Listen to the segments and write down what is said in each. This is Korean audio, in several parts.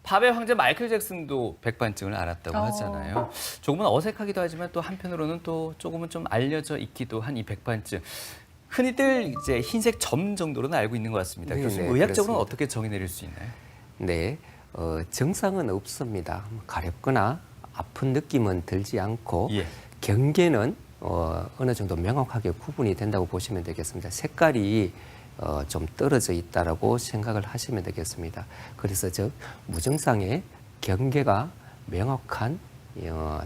팝의 황제 마이클 잭슨도 백반증을 앓았다고 하잖아요. 조금은 어색하기도 하지만 또 한편으로는 또 조금은 좀 알려져 있기도 한 이 백반증. 흔히들 이제 흰색 점 정도로는 알고 있는 것 같습니다. 네, 교수님, 네, 의학적으로는 그렇습니다. 어떻게 정의 내릴 수 있나요? 네, 증상은 없습니다. 가렵거나 아픈 느낌은 들지 않고 예. 경계는 어느 정도 명확하게 구분이 된다고 보시면 되겠습니다. 색깔이 좀 떨어져 있다라고 생각을 하시면 되겠습니다. 그래서 즉 무증상의 경계가 명확한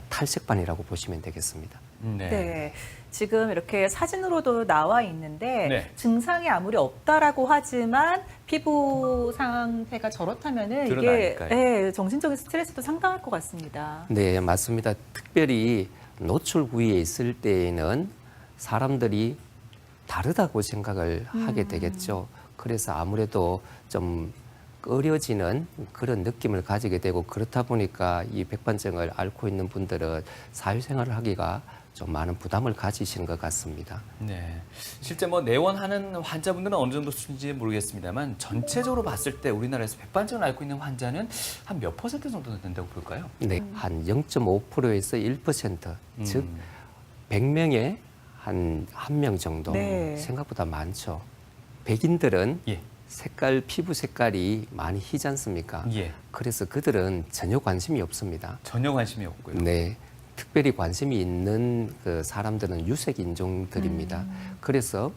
탈색반이라고 보시면 되겠습니다. 네. 지금 이렇게 사진으로도 나와 있는데 네. 증상이 아무리 없다라고 하지만 피부 상태가 저렇다면은 이게 드러나니까요. 네, 정신적인 스트레스도 상당할 것 같습니다. 네, 맞습니다. 특별히 노출 부위에 있을 때에는 사람들이 다르다고 생각을 하게 되겠죠. 그래서 아무래도 좀 꺼려지는 그런 느낌을 가지게 되고 그렇다 보니까 이 백반증을 앓고 있는 분들은 사회생활을 하기가 좀 많은 부담을 가지시는 것 같습니다. 네. 실제 뭐 내원하는 환자분들은 어느 정도 수준인지 모르겠습니다만 전체적으로 봤을 때 우리나라에서 백반증을 앓고 있는 환자는 한 몇 퍼센트 정도 된다고 볼까요? 네, 한 0.5%에서 1%, 즉 100명에 한 1명 정도 네. 생각보다 많죠. 백인들은 예. 피부 색깔이 많이 희지 않습니까? 예. 그래서 그들은 전혀 관심이 없습니다. 전혀 관심이 없고요. 네. 특별히 관심이 있는 그 사람들은 유색 인종들입니다. 그래서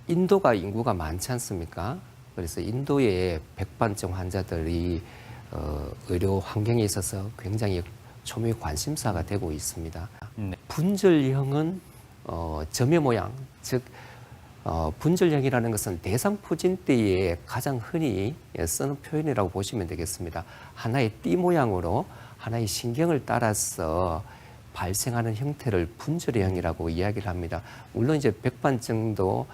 인도가 인구가 많지 않습니까? 그래서 인도의 백반증 환자들이 의료 환경에 있어서 굉장히 초미의 관심사가 되고 있습니다. 네. 분절형은 점의 모양, 즉 분절형이라는 것은 대상포진 때에 가장 흔히 쓰는 표현이라고 보시면 되겠습니다. 하나의 띠 모양으로 하나의 신경을 따라서 발생하는 형태를 분절형이라고 이야기를 합니다. 물론 이제 백반증도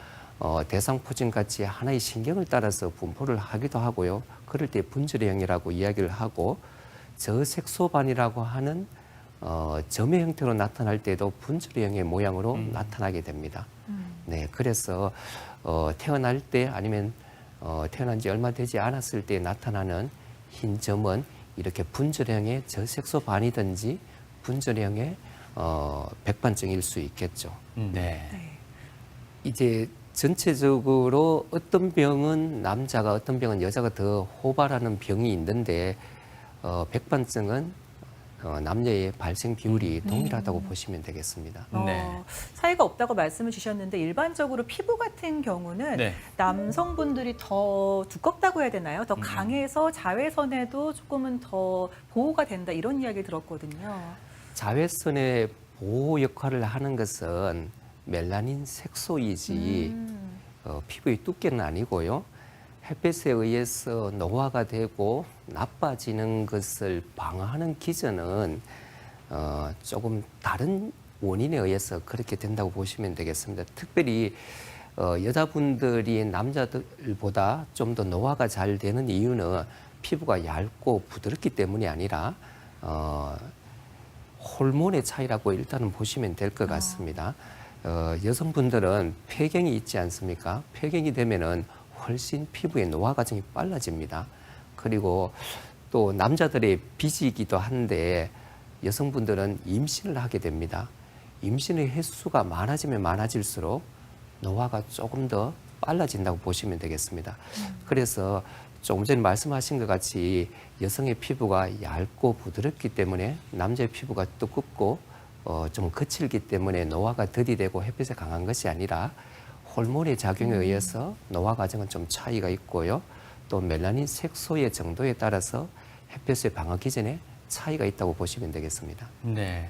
대상포진 같이 하나의 신경을 따라서 분포를 하기도 하고요. 그럴 때 분절형이라고 이야기를 하고 저색소반이라고 하는 점의 형태로 나타날 때도 분절형의 모양으로 나타나게 됩니다. 네, 그래서 태어날 때 아니면 태어난 지 얼마 되지 않았을 때 나타나는 흰 점은 이렇게 분절형의 저색소반이든지 분절형의 백반증일 수 있겠죠. 네. 이제 전체적으로 어떤 병은 남자가 어떤 병은 여자가 더 호발하는 병이 있는데 백반증은 남녀의 발생 비율이 동일하다고 보시면 되겠습니다. 네. 차이가 없다고 말씀을 주셨는데 일반적으로 피부 같은 경우는 네. 남성분들이 더 두껍다고 해야 되나요? 더 강해서 자외선에도 조금은 더 보호가 된다 이런 이야기를 들었거든요. 자외선의 보호 역할을 하는 것은 멜라닌 색소이지 피부의 두께는 아니고요. 햇빛에 의해서 노화가 되고 나빠지는 것을 방어하는 기전은 조금 다른 원인에 의해서 그렇게 된다고 보시면 되겠습니다. 특별히 여자분들이 남자들보다 좀 더 노화가 잘 되는 이유는 피부가 얇고 부드럽기 때문이 아니라 호르몬의 차이라고 일단은 보시면 될 것 같습니다. 여성분들은 폐경이 있지 않습니까? 폐경이 되면은 훨씬 피부의 노화 과정이 빨라집니다. 그리고 또 남자들의 빚이기도 한데 여성분들은 임신을 하게 됩니다. 임신의 횟수가 많아지면 많아질수록 노화가 조금 더 빨라진다고 보시면 되겠습니다. 그래서 조금 전에 말씀하신 것 같이 여성의 피부가 얇고 부드럽기 때문에 남자의 피부가 두껍고 좀 거칠기 때문에 노화가 더디되고 햇빛에 강한 것이 아니라 호르몬의 작용에 의해서 노화 과정은 좀 차이가 있고요. 또 멜라닌 색소의 정도에 따라서 햇볕의 방어 기전에 차이가 있다고 보시면 되겠습니다. 네.